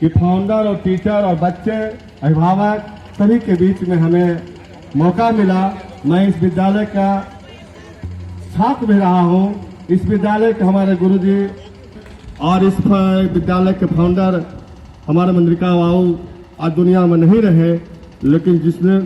कि फाउंडर और टीचर और बच्चे अभिभावक सभी के बीच में हमें मौका मिला। मैं इस विद्यालय का छात्र भी रहा हूँ। इस विद्यालय के हमारे गुरुजी और इस विद्यालय के फाउंडर हमारे मंद्रिका बाबू आज दुनिया में नहीं रहे, लेकिन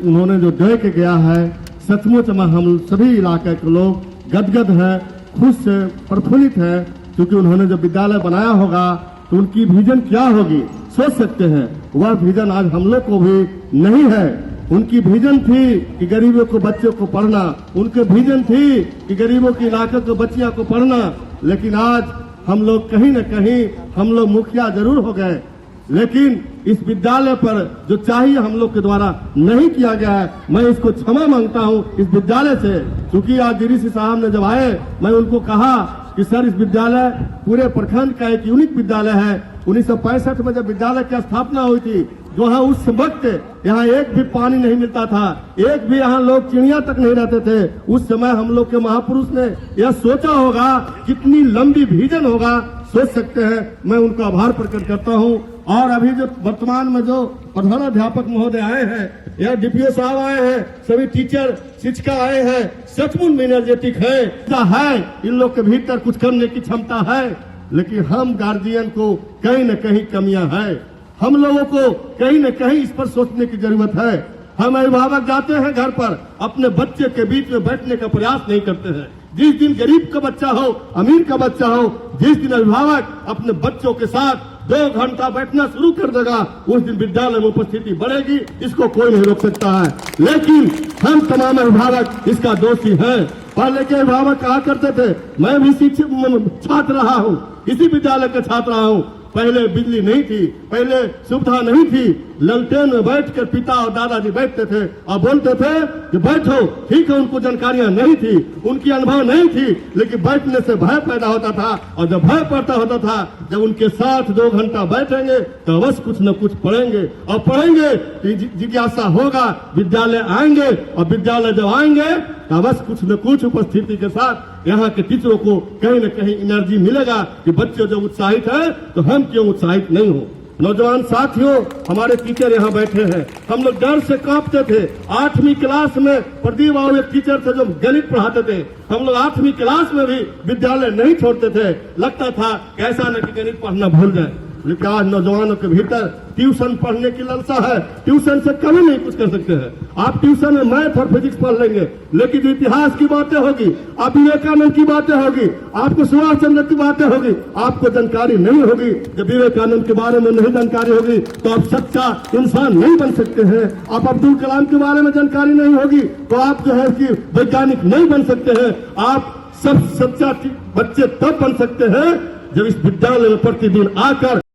उन्होंने जो दे के गया है, सचमुच में हम सभी इलाके के लोग गदगद है, खुश से प्रफुल्लित है, क्योंकि उन्होंने जो विद्यालय बनाया होगा तो उनकी विजन क्या होगी सोच सकते हैं। वह विजन आज हम लोग को भी नहीं है। उनकी विजन थी कि गरीबों को बच्चों को पढ़ना, उनके विजन थी कि गरीबों के इलाके को बच्चियों को पढ़ना, लेकिन आज हम लोग कहीं न कहीं हम लोग मुखिया जरूर हो गए, लेकिन इस विद्यालय पर जो चाहिए हम लोग के द्वारा नहीं किया गया है। मैं इसको क्षमा मांगता हूं इस विद्यालय से, क्योंकि आज डीडीसी साहब ने जब आए, मैं उनको कहा कि सर इस विद्यालय पूरे प्रखंड का एक यूनिक विद्यालय है। 1965 में जब विद्यालय की स्थापना हुई थी, जो है उस वक्त यहाँ एक भी पानी नहीं मिलता था, एक भी यहाँ लोग चिड़िया तक नहीं रहते थे। उस समय हम लोग के महापुरुष ने यह सोचा होगा, कितनी लंबी विजन होगा, सोच सकते हैं। मैं उनका आभार प्रकट करता हूँ। और अभी जो वर्तमान में जो प्रधानाध्यापक महोदय आए हैं या डीपीओ साहब आए हैं, सभी टीचर शिक्षिका आए हैं, सचमुच में एनर्जेटिक है। इन लोग के भीतर कुछ करने की क्षमता है, लेकिन हम गार्जियन को कहीं न कहीं कमियां है। हम लोगों को कहीं न कहीं इस पर सोचने की जरूरत है। हम अभिभावक जाते हैं घर पर, अपने बच्चे के बीच में बैठने का प्रयास नहीं करते हैं। जिस दिन गरीब का बच्चा हो, अमीर का बच्चा हो, जिस दिन अभिभावक अपने बच्चों के साथ 2 घंटा बैठना शुरू कर देगा, उस दिन विद्यालय में उपस्थिति बढ़ेगी। इसको कोई नहीं रोक सकता है, लेकिन हम तमाम अभिभावक इसका दोषी हैं। पहले के अभिभावक कहा करते थे, मैं भी शिक्षक छात्र रहा हूँ, इसी विद्यालय का छात्र रहा हूँ। पहले बिजली नहीं थी, पहले सुविधा नहीं थी, ललटेन में बैठकर पिता और दादाजी बैठते थे और बोलते थे कि बैठो। ठीक है, उनको जानकारियां नहीं थी, उनकी अनुभव नहीं थी, लेकिन बैठने से भय पैदा होता था। और जब भय पैदा होता था, जब उनके साथ 2 घंटा बैठेंगे तो अवश्य कुछ न कुछ पढ़ेंगे, और पढ़ेंगे तो जिज्ञासा होगा, विद्यालय आएंगे, और विद्यालय जब आएंगे तो अवश्य कुछ न कुछ उपस्थिति के साथ यहाँ के टीचरों को कहीं न कहीं एनर्जी मिलेगा कि बच्चे जो उत्साहित है तो हम क्यों उत्साहित नहीं हो। नौजवान साथियों, हमारे टीचर यहाँ बैठे हैं, हम लोग डर से कांपते थे। 8वीं क्लास में प्रदीप बाबू एक टीचर थे जो गणित पढ़ाते थे। हम लोग 8वीं क्लास में भी विद्यालय नहीं छोड़ते थे, लगता था कैसा न कि गणित पढ़ना भूल जाए। लेकिन आज नौजवानों के भीतर ट्यूशन पढ़ने की लालसा है। ट्यूशन से कभी नहीं कुछ कर सकते हैं। आप ट्यूशन में मैथ और फिजिक्स पढ़ लेंगे, लेकिन जो इतिहास की बातें होगी, आप विवेकानंद की बातें होगी, आपको सुभाष चंद्र की बातें होगी, आपको जानकारी नहीं होगी। जब विवेकानंद के बारे में नहीं जानकारी होगी तो आप सच्चा इंसान नहीं बन सकते हैं। आप अब्दुल कलाम के बारे में जानकारी नहीं होगी तो आप जो है कि वैज्ञानिक नहीं बन सकते हैं। आप सब सच्चा बच्चे तब बन सकते हैं जब इस विद्यालय में प्रतिदिन आकर